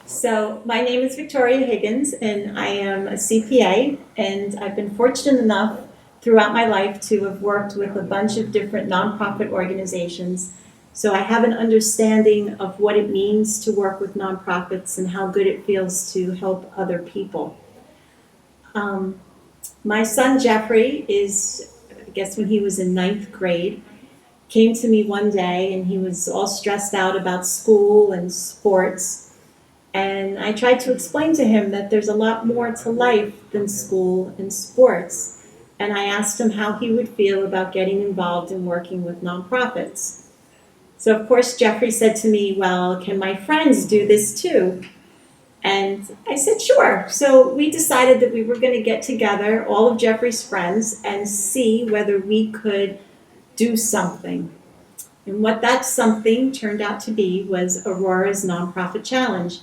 So my name is Victoria Higgins, and I am a CPA, and I've been fortunate enough throughout my life to have worked with a bunch of different nonprofit organizations. So I have an understanding of what it means to work with nonprofits and how good it feels to help other people. My son Jeffrey I guess when he was in ninth grade, came to me one day and he was all stressed out about school and sports. And I tried to explain to him that there's a lot more to life than school and sports. And I asked him how he would feel about getting involved in working with nonprofits. So of course Jeffrey said to me, well, can my friends do this too? And I said, sure. So we decided that we were going to get together, all of Jeffrey's friends, and see whether we could do something. And what that something turned out to be was Aurora's Nonprofit Challenge.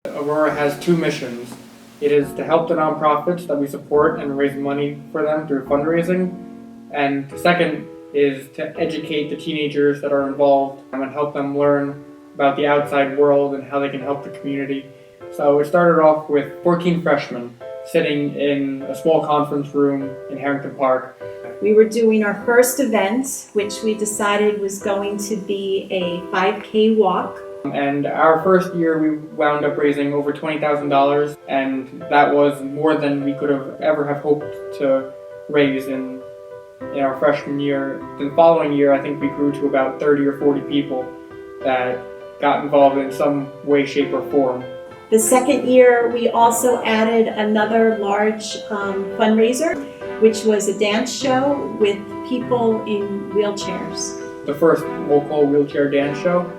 Aurora has two missions. It is to help the nonprofits that we support and raise money for them through fundraising. And the second is to educate the teenagers that are involved and help them learn about the outside world and how they can help the community. So it started off with 14 freshmen sitting in a small conference room in Harrington Park. We were doing our first event, which we decided was going to be a 5K walk. And our first year we wound up raising over $20,000, and that was more than we could have ever have hoped to raise in our freshman year. The following year I think we grew to about 30 or 40 people that got involved in some way, shape, or form. The second year we also added another large fundraiser, which was a dance show with people in wheelchairs. The first local wheelchair dance show,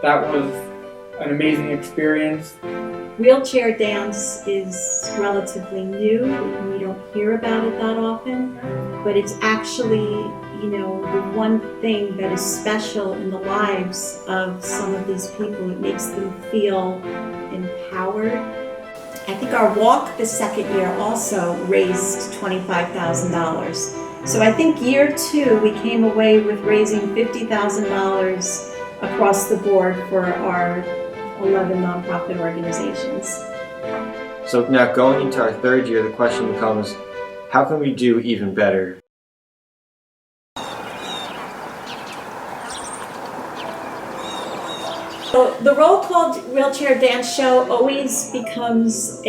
that was an amazing experience. Wheelchair dance is relatively new, and we don't hear about it that often, but it's actually, the one thing that is special in the lives of some of these people. It makes them feel empowered. I think our walk the second year also raised $25,000. So I think year two we came away with raising $50,000 across the board for our 11 nonprofit organizations. So now going into our third year, the question becomes, how can we do even better? So the Roll Call Wheelchair Dance Show always becomes,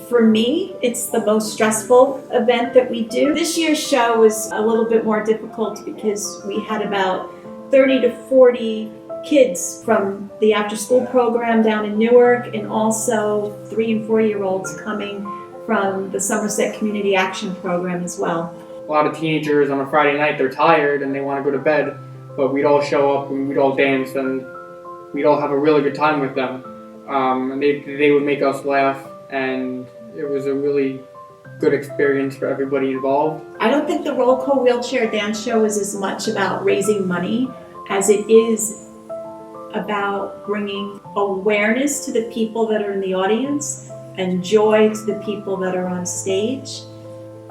for me, it's the most stressful event that we do. This year's show was a little bit more difficult because we had about 30 to 40 kids from the after-school program down in Newark, and also 3 and 4-year-olds coming from the Somerset Community Action Program as well. A lot of teenagers on a Friday night, they're tired and they want to go to bed, but we'd all show up and we'd all dance and we'd all have a really good time with them. And they would make us laugh, and it was a really good experience for everybody involved. I don't think the Roll Call Wheelchair Dance Show is as much about raising money as it is about bringing awareness to the people that are in the audience and joy to the people that are on stage.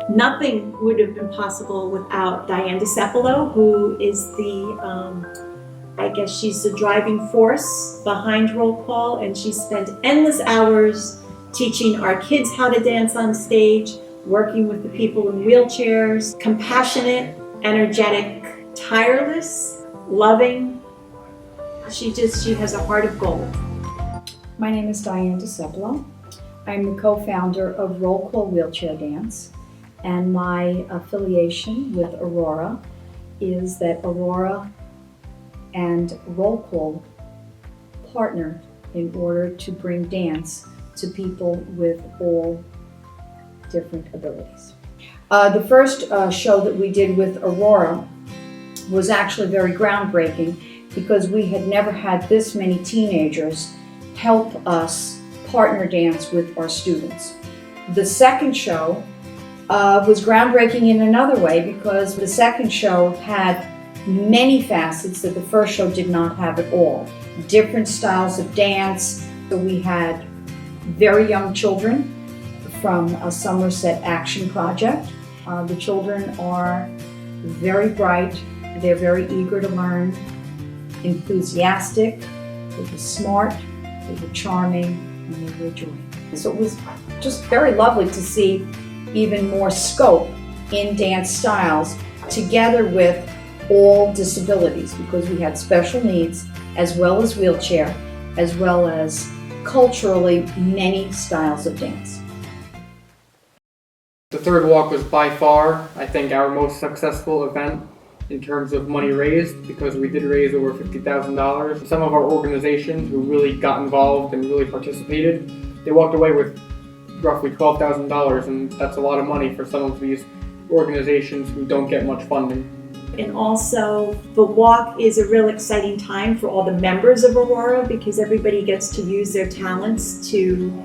Nothing would have been possible without Diane DiCepolo, who is she's the driving force behind Roll Call, and she spent endless hours teaching our kids how to dance on stage, working with the people in wheelchairs, compassionate, energetic, tireless, loving. She has a heart of gold. My name is Diane DiCepolo. I'm the co-founder of Roll Call Wheelchair Dance, and my affiliation with Aurora is that Aurora and Roll Call partner in order to bring dance to people with all different abilities. The first show that we did with Aurora was actually very groundbreaking because we had never had this many teenagers help us partner dance with our students. The second show was groundbreaking in another way because the second show had many facets that the first show did not have at all. Different styles of dance. So we had very young children from a Somerset Action Project. The children are very bright, they're very eager to learn, enthusiastic, They were smart, they were charming, and they were a joy. So it was just very lovely to see even more scope in dance styles together with all disabilities, because we had special needs as well as wheelchair, as well as culturally many styles of dance. The third walk was by far, I think, our most successful event in terms of money raised, because we did raise over $50,000. Some of our organizations who really got involved and really participated, they walked away with roughly $12,000, and that's a lot of money for some of these organizations who don't get much funding. And also, the walk is a real exciting time for all the members of Aurora, because everybody gets to use their talents to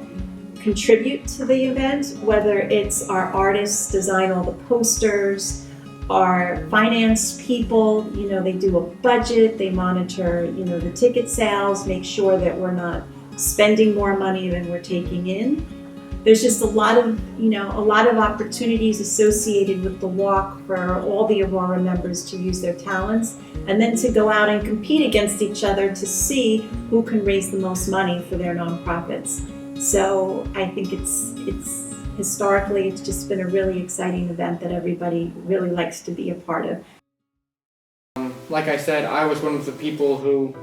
contribute to the event, whether it's our artists design all the posters, our finance people, they do a budget, they monitor, the ticket sales, make sure that we're not spending more money than we're taking in. There's just a lot of opportunities associated with the walk for all the Aurora members to use their talents, and then to go out and compete against each other to see who can raise the most money for their nonprofits. So I think it's historically, it's just been a really exciting event that everybody really likes to be a part of. Like I said, I was one of the people who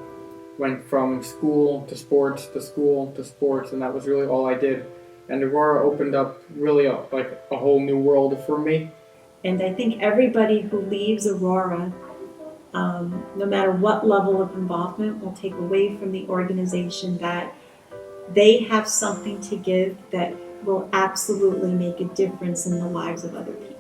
went from school to sports to school to sports, and that was really all I did. And Aurora opened up really a whole new world for me. And I think everybody who leaves Aurora, no matter what level of involvement, will take away from the organization that they have something to give that will absolutely make a difference in the lives of other people.